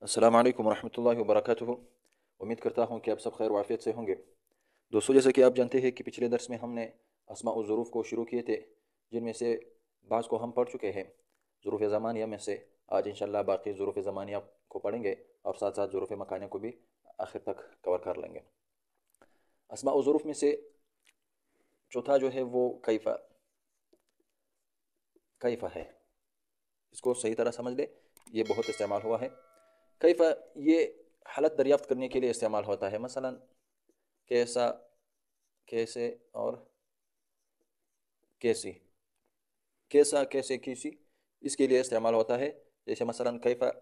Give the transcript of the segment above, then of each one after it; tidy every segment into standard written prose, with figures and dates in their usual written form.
अस्सलाम वालेकुम वरहमतुल्लाहि वबरकातुहू। उम्मीद करता हूँ कि आप सब खैर वाफ़ियत से होंगे। दोस्तों, जैसे कि आप जानते हैं कि पिछले दर्स में हमने अस्मा और ज़ुरूफ़ को शुरू किए थे, जिनमें से बाज़ को हम पढ़ चुके हैं। ज़ुरूफ़ ज़मानिया में से आज इंशाअल्लाह बाकी ज़ुरूफ़ ज़मानिया को पढ़ेंगे और साथ साथ ज़ुरूफ़ मकानिया को भी आखिर तक कवर कर लेंगे। अस्मा और ज़ुरूफ़ में से चौथा जो है वो कैफ़ा कैफ़ा है। इसको सही तरह समझ ले, ये बहुत इस्तेमाल हुआ है। कैफ़ा ये हालत दरियाफ्त करने के लिए इस्तेमाल होता है। मसलन कैसा, कैसे और कैसी, कैसा कैसे किसी, इसके लिए इस्तेमाल होता है। जैसे मसलन कैफ़ा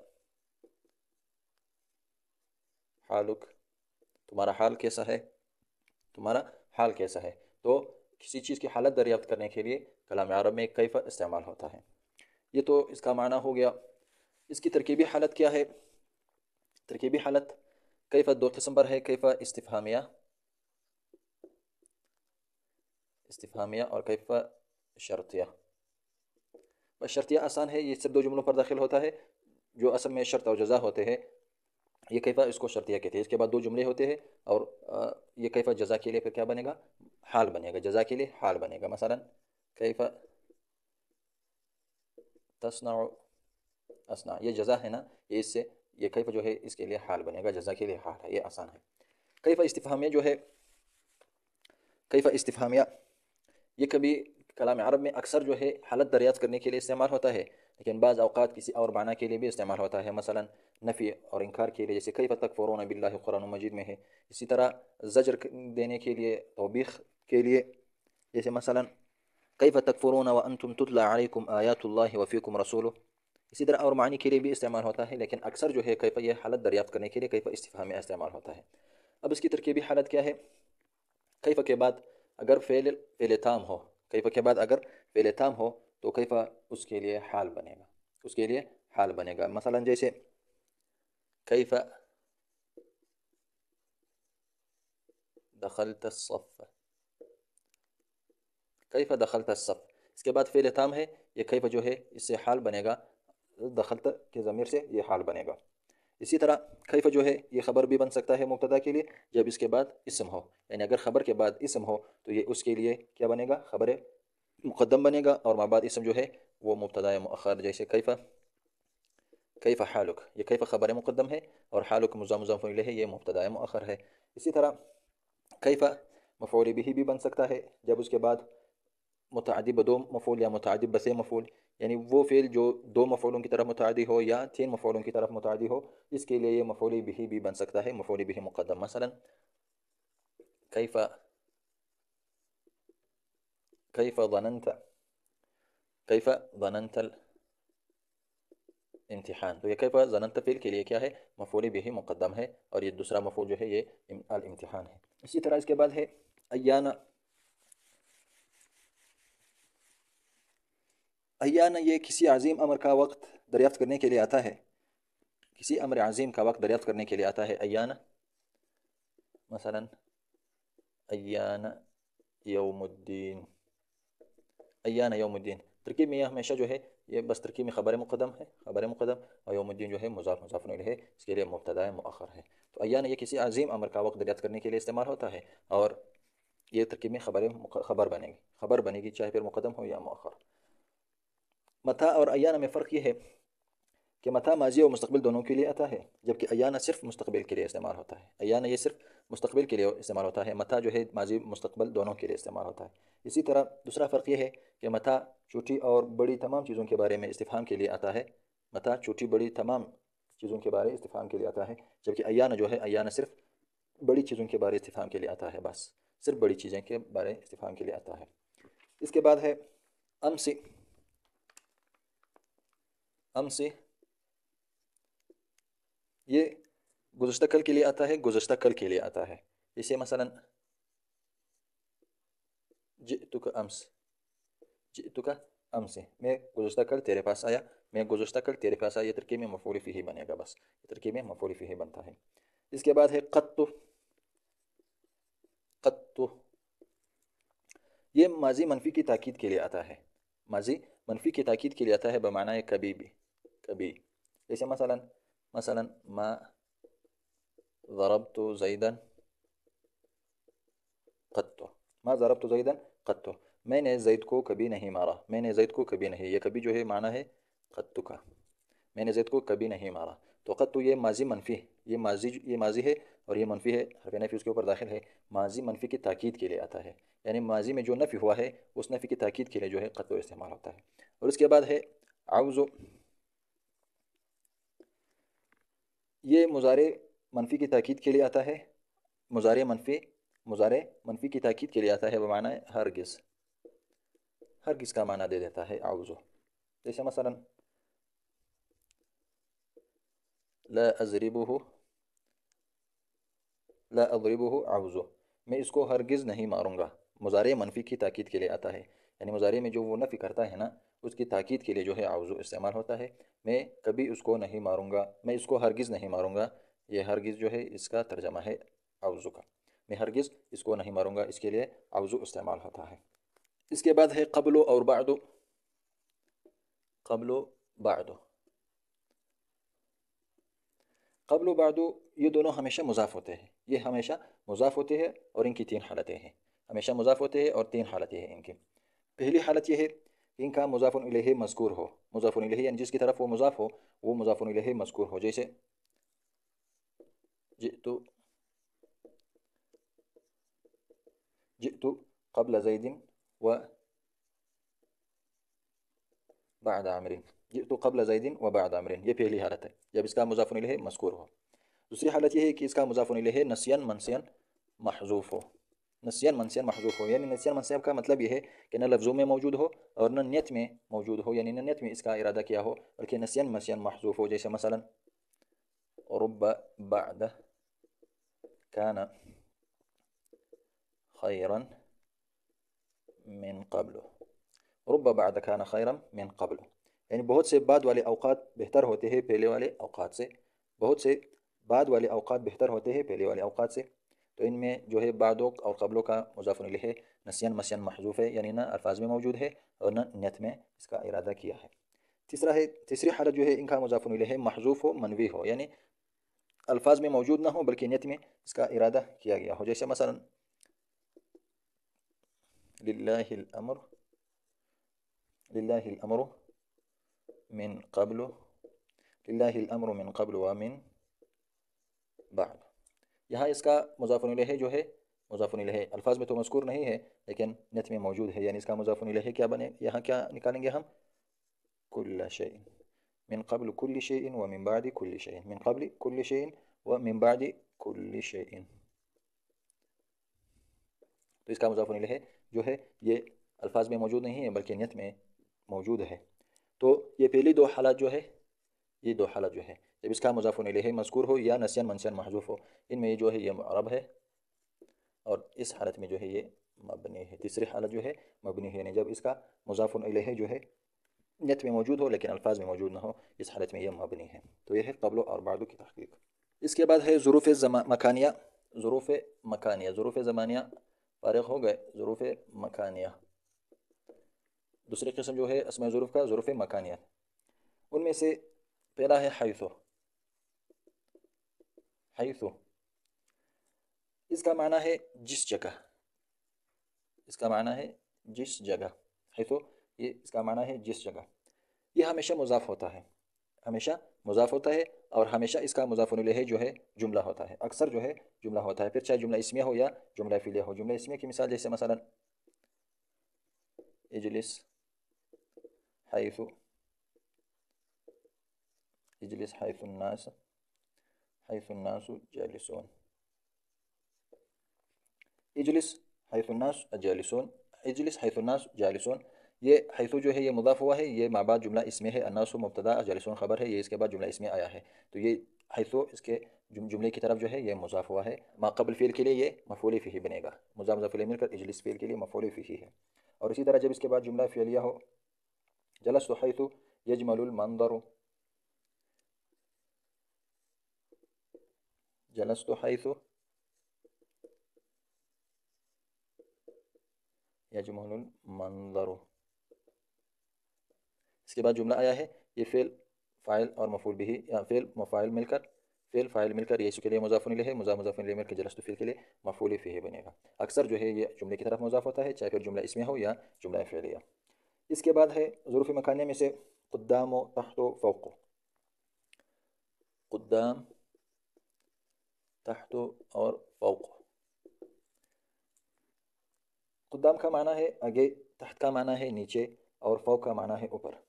हालुक, तुम्हारा हाल कैसा है, तुम्हारा हाल कैसा है। तो किसी चीज़ की हालत दरियाफ्त करने के लिए कलाम अरब में कैफ़ा इस्तेमाल होता है। ये तो इसका माना हो गया। इसकी तरकीबी हालत क्या है? तरकीबी हालत कैफ़ा दो किस्म पर है, कैफ़ा इस्तिफ़हामिया इस्तिफ़हामिया और कैफ़ा शर्तिया। बस शर्तिया आसान है, ये सिर्फ दो जुमलों पर दाखिल होता है जो असल में शर्त और जज़ा होते हैं। ये कैफ़ा इसको शर्तिया कहते हैं। इसके बाद दो जुमले होते हैं और ये कैफ़ा जज़ा के लिए फिर क्या बनेगा? हाल बनेगा। जज़ा के लिए हाल बनेगा। मसलन कैफ़ा तस्ना असना, ये जज़ा है ना, ये इससे ये कैफ़ा जो है इसके लिए हाल बनेगा, जज़ा के लिए हाल है। ये आसान है। कैफ़ा इस्तिफ़हामिया जो है, कैफ़ा इस्तिफ़हामिया ये कभी कलाम अरब में अक्सर जो है हालत दरियाफ्त करने के लिए इस्तेमाल होता है, लेकिन बाज़ अवक़ात किसी और माना के लिए भी इस्तेमाल होता है। मसलन नफ़ी और इनकार के लिए, जैसे कैफ़ तकफ़ुरून बिल्लाहि कुरान मजीद में है। इसी तरह ज़ज्र देने के लिए, तौबीख़ के लिए, जैसे मसलन कैफ़ तकफ़ुरून व अंतुम तुतला अलैकुम आयातुल्लाहि व फ़ीकुम रसूलुहु। इसी तरह और मानी के लिए भी इस्तेमाल होता है, लेकिन अक्सर जो है कैफ़ ये हालत दरियाफ्त करने के लिए कैफ़ इस्तिफ़हाम में इस्तेमाल होता है। अब इसकी तरकीबी हालत क्या है? कैफ़ के बाद अगर फ़ेल ताम हो, कैफ़ के बाद अगर फ़ेल ताम हो तो कैफ़ उसके लिए हाल बनेगा, उसके लिए हाल बनेगा। मसलन जैसे कैफ़ दखलत सफ़, कैफ़ दखलत सफ़, इसके बाद फ़ेल ताम है, ये कैफ़ जो है इससे हाल बनेगा, दखलत के ज़मीर से ये हाल बनेगा। इसी तरह कैफ़ जो है ये ख़बर भी बन सकता है मुब्तदा के लिए, जब इसके बाद इसम हो। यानी अगर ख़बर के बाद इसम हो तो ये उसके लिए क्या बनेगा? ख़बर मुक़द्दम बनेगा, और माबाद इसम जो है वो मुब्तदा मुअख्खर। जैसे कैफ़ कैफ़ हालुक, ये कैफ़ ख़बर मुक़द्दम है और हालुक मुज़ाफ़ इलैहि है, ये मुब्तदा मुअख्खर है। इसी तरह कैफ़ मफ़ऊल बिही भी बन सकता है, जब उसके बाद मुतअद्दी ब दो मफ़ऊल या मुतअद्दी ब से मफ़ऊल, यानी वो फ़ेल जो दो मफ़ऊलों की तरफ मुतअद्दी हो या तीन मफ़ऊलों की तरफ मुतअद्दी हो, इसके लिए ये मफ़ऊल बिही भी बन सकता है, मफ़ऊल बिही मुक़द्दम। मसलन कैफ़ कैफ़ ظननत, कैफ़ ظननत इम्तिहान। तो ये कैफ़ ज़ननत फ़ेल के लिए क्या है? मफ़ऊल बिही मुक़द्दम है, और ये दूसरा मफ़ऊल जो है ये अल इम्तिहान है। इसी तरह इसके बाद है अय्याना। अय्याना ये किसी अज़ीम अमर का वक्त दरियाफ्त करने के लिए आता है, किसी अमर अज़ीम का वक्त दरियाफ्त करने के लिए आता है अय्याना। मसलन अय्याना यौमुद्दीन, अय्याना यौमुद्दीन। तरकीब में यह हमेशा जो है ये बस तरकीब में ख़बर मुक़द्दम है, ख़बर मुक़द्दम, और यौमुद्दीन जो है मुज़ाफ़ मुज़ाफ़ इलैहि है, इसके लिए मुब्तदा मुअख्खर है। तो अय्याना ये किसी अज़ीम अमर का वक्त दरियाफ्त करने के लिए इस्तेमाल होता है, और ये तरकीब में खबर बनेगी, खबर बनेगी चाहे फिर मुक़द्दम हो या मुअख्खर। मता और अय्याना में फ़र्क ये है कि मता माजी और मुस्तकबिल दोनों के लिए आता है, जबकि अय्याना सिर्फ मुस्तकबिल के लिए इस्तेमाल होता है। अय्याना ये सिर्फ मुस्तकबिल के लिए इस्तेमाल होता है, मता जो है माजी मुस्तकबिल दोनों के लिए इस्तेमाल होता है। इसी तरह दूसरा फ़र्क ये है कि मता छोटी और बड़ी तमाम चीज़ों के बारे में इस्तिफ़हाम के लिए आता है, मता छोटी बड़ी तमाम चीज़ों के बारे इस्तिफ़हाम के लिए आता है, जबकि अय्याना जो है अय्याना सिर्फ बड़ी चीज़ों के बारे इस्तिफ़हाम के लिए आता है, बस सिर्फ बड़ी चीज़ें के बारे इस्तिफ़हाम के लिए आता है। इसके बाद है अमसी। अमसी ये गुज़श्ता कल के लिए आता है, गुज़श्ता कल के लिए आता है। जैसे मसलन जितुका अम्स, जितुका अम्स, मैं गुज़श्ता कल तेरे पास आया, मैं गुज़श्ता कल तेरे पास आया, ये तरकीब में मफ़ऊल फ़ीही बनेगा, बस ये तरकीब में मफ़ऊल फ़ीही बनता है। इसके बाद है क़त्तु। क़त्तु ये माजी मनफ़ी की ताकीद के लिए आता है, माजी मनफ़ी की ताकीद के लिए आता है, बमाना कभी भी, कभी। जैसे मसलन مثلا ما ضربت زيدا قط. ما ضربت زيدا قط، میں نے زید کو کبھی نہیں مارا. میں نے زید کو کبھی نہیں، یہ کبھی جو ہے معنی ہے قط کا، میں نے زید کو کبھی نہیں مارا. تو قط یہ ماضی منفی ہے، یہ ماضی ہے اور یہ منفی ہے، حرف نفی اس کے اوپر داخل ہے. ماضی منفی کی تاکید کے لیے آتا ہے، یعنی ماضی میں جو نفی ہوا ہے اس نفی کی تاکید کے لیے جو ہے قط استعمال ہوتا ہے. اور اس کے بعد ہے عوض. یہ مضارع منفی کی تاکید کے لیے آتا ہے. مضارع منفی کی تاکید کے لیے آتا ہے بمعنی ہرگز. ہرگز کا معنی دے دیتا ہے عوض. جیسے مثلا لا اضربه، لا اضربه عوض، میں اس کو ہرگز نہیں ماروں گا. مضارع منفی کی تاکید کے لیے آتا ہے، یعنی مضارع میں جو وہ نفی کرتا ہے نا اس کی تاکید کے لیے جو ہے عوض استعمال ہوتا ہے. میں کبھی اس کو نہیں ماروں گا، میں اس کو ہرگز نہیں ماروں گا. یہ ہرگز جو ہے اس کا ترجمہ ہے عوض کا. میں ہرگز اس کو نہیں ماروں گا، اس کے لیے عوض استعمال ہوتا ہے. اس کے بعد ہے قبل اور بعد. قبل و بعد. قبل و بعد یہ دونوں ہمیشہ مضاف ہوتے ہیں، یہ ہمیشہ مضاف ہوتے ہیں اور ان کی تین حالتیں ہیں. ہمیشہ مضاف ہوتے ہیں اور تین حالتیں ہیں ان کی. پہلی حالت یہ ہے کہ ان کا مضاف الیہ مذکور ہو. مضاف الیہ یعنی جس کی طرف وہ مضاف ہو وہ مضاف الیہ مذکور ہو. جیسے جئت، جئت قبل زید و بعد عمر. جئت قبل زید و بعد عمر، یہ پہلی حالت ہے جب اس کا مضاف الیہ مذکور ہو. دوسری حالت یہ ہے کہ اس کا مضاف الیہ نسیان منسیان محذوف ہو. نسیان منسیان محذوف ہو، یعنی نسیان منسیان کا مطلب یہ ہے کہ نہ لفظوں میں موجود ہو اور نہ نیت میں موجود ہو، یعنی نہ نیت میں اس کا ارادہ کیا ہو بلکہ نسیان منسیان محذوف ہو. جیسے مثلا رب بعد كان خيرا من قبل. رب بعد كان خيرا من قبل، یعنی بہت سے بعد والے اوقات بہتر ہوتے ہیں پہلے والے اوقات سے. بہت سے بعد والے اوقات بہتر ہوتے ہیں پہلے والے اوقات سے. تو ان میں جو ہے بعدوں اور قبلوں کا مضاف الیہ نسیان مسیان محذوف ہے، یعنی نہ الفاظ میں موجود ہے اور نہ نیت میں اس کا ارادہ کیا ہے. تیسری حالت جو ہے ان کا مضاف الیہ محذوف ہو منوی ہو، یعنی الفاظ میں موجود نہ ہو بلکہ نیت میں اس کا ارادہ کیا گیا ہو. جیسے مثلا للہ الامر، للہ الامر من قبل، للہ الامر من قبل ومن بعد. یہاں اس کا مضاف الیہ جو ہے مضاف الیہ الفاظ میں تو مذکور نہیں ہے لیکن نیت میں موجود ہے، یعنی اس کا مضاف الیہ کیا بنے، یہاں کیا نکالیں گے ہم، کل شیء. من قبل كل شيء ومن بعد كل شيء. من قبل كل شيء ومن بعد كل شيء. تو اس کا مضاف الیہ جو ہے یہ الفاظ میں موجود نہیں ہے بلکہ نیت میں موجود ہے. تو یہ پہلی دو حالات جو ہے، یہ دو حالات جو ہے جب اس کا مضاف الیہ مذکور ہو یا نسیان منسیان محذوف ہو، ان میں جو ہے یہ معرب ہے اور اس حالت میں جو ہے یہ مبنی ہے. تیسری حالت جو ہے مبنی ہے، یعنی جب اس کا مضاف الیہ جو ہے نیت میں موجود ہو لیکن الفاظ میں موجود نہ ہو، اس حالت میں یہ مبنی ہے. تو یہ ہے قبل اور بعد کی تحقیق. اس کے بعد ہے ظروف مکانیہ. ظروف مکانیہ، ظروف زمانیہ فارغ ہو گئے. ظروف مکانیہ دوسری قسم جو ہے اسماء ظروف کا ظروف مکانیہ. ان میں سے پہلا ہے حیث. حیث اس کا معنی ہے جس جگہ، اس کا معنی ہے جس جگہ. حیث یہ اس کا معنی ہے جس جگہ. یہ ہمیشہ مضاف ہوتا ہے، ہمیشہ مضاف ہوتا ہے اور ہمیشہ اس کا مضاف الیہ جو ہے جملہ ہوتا ہے. اکثر جو ہے جملہ ہوتا ہے، پھر چاہے جملہ اسمیہ ہو یا جملہ فعلیہ ہو. جملہ اسمیہ کی مثال جیسے مثلا اجلس حیث، اجلس حیث الناس، حیث الناس جالسون. اجلس حیث الناس جالسون، اجلس حیث الناس جالسون. یہ حیث جو ہے یہ مضاف ہوا ہے، یہ ما بعد جملہ اسمیہ ہے. الناس مبتدا، جالسون خبر ہے، یہ اس کے بعد جملہ اسمیہ آیا ہے. تو یہ حیث اس کے جملے کی طرف جو ہے یہ مضاف ہوا ہے. ما قبل فعل کے لیے یہ مفعول فیہ بنے گا، مضاف مضاف الیہ مل کر اجلس فعل کے لیے مفعول فیہ ہے. اور اسی طرح جب اس کے بعد جملہ فعلیہ ہو، جلست حیث یجمل المنظر، جلست حیث یجمل المنظر. اس کے بعد جملہ آیا ہے، یہ فعل फ़ाइल और मफ़ूल बिही या फ़ेल फ़ाइल मिलकर फ़ेल फ़ाइल मिलकर ये इसके लिए मुज़ाफ़ इलैहि है, मुज़ाफ़ इलैहि मिलकर जलस्तु फ़िल के लिए मफ़ूल फ़ीही बनेगा। अक्सर जो है ये जुमले की तरफ मुज़ाफ़ होता है, चाहे फिर जुमला इस्मिया हो या जुमला फ़िलिया। इसके बाद है ज़ुरूफ़ मकानिया में से क़ुद्दाम, तहत, फ़ौक़। क़ुद्दाम, तहत और फ़ौक़। क़ुद्दाम का माना है आगे, तहत का माना है नीचे और फ़ौक़ का माना है ऊपर।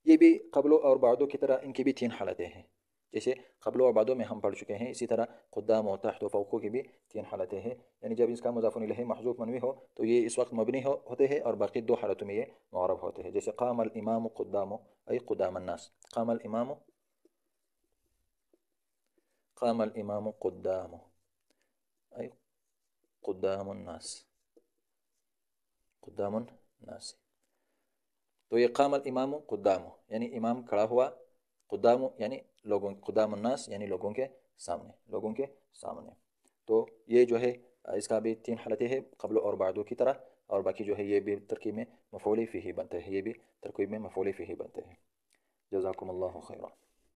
ये भी क़ब्लो और बादो की तरह इनकी भी तीन हालतें हैं। जैसे क़ब्लो और बादो में हम पढ़ चुके हैं, इसी तरह क़ुद्दाम और तहत व फ़ौक़ की भी तीन हालतें हैं। यानी जब इसका मुज़ाफ़ इलैहि महज़ूफ़ मनवी हो तो ये इस वक्त मबनी होते हैं और बाकी दो हालतों में ये मुअर्रब होते हैं। जैसे क़ामल इमाम क़ुद्दाम अय क़ुद्दाम अन्नास, क़ामल इमाम, क़ामल इमाम क़ुद्दाम अय क़ुद्दाम अन्नास, क़ुद्दाम अन्नास। तो ये क़ामल इमाम क़ुद्दाम यानी इमाम खड़ा हुआ, क़ुद्दाम यानी लोगों, क़ुद्दाम अन्नास यानी लोगों के सामने, लोगों के सामने। तो ये जो है इसका भी तीन हालतें हैं क़ब्ल और बादो की तरह, और बाकी जो है ये भी तरकीब में मफ़ऊल फ़ीही बनते हैं, ये भी तरकीब में मफ़ऊल फ़ीही बनते हैं। जज़ाकुमुल्लाहु खैरा।